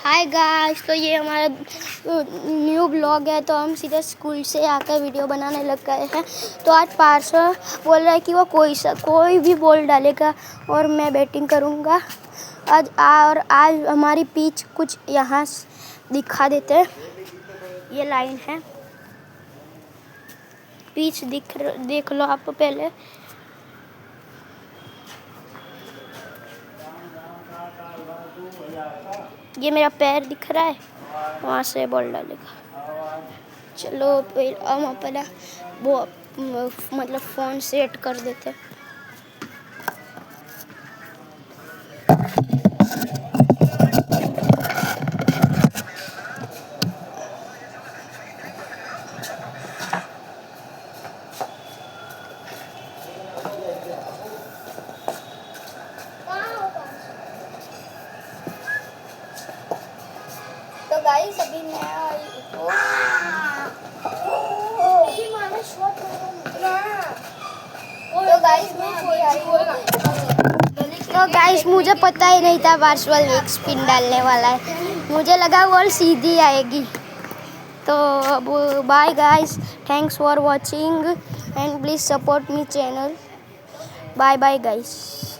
Hi guys, तो ये हमारा न्यू ब्लॉग है। तो हम सीधे स्कूल से आकर वीडियो बनाने लग गए हैं। तो आज पार्सर बोल रहा है कि वो कोई भी बॉल डालेगा और मैं बैटिंग करूँगा आज हमारी पिच कुछ यहाँ दिखा देते हैं। ये लाइन है, पिच देख लो आप पहले। ये मेरा पैर दिख रहा है, वहाँ से बॉल डालेगा। चलो हम अपना वो मतलब फ़ोन सेट कर देते। तो गाइस अभी मैं आई तो गाइस मुझे पता ही नहीं था पार्सल एक स्पिन डालने वाला है। मुझे लगा बॉल सीधी आएगी। तो अब bye guys, thanks for watching and please support me channel. Bye bye guys.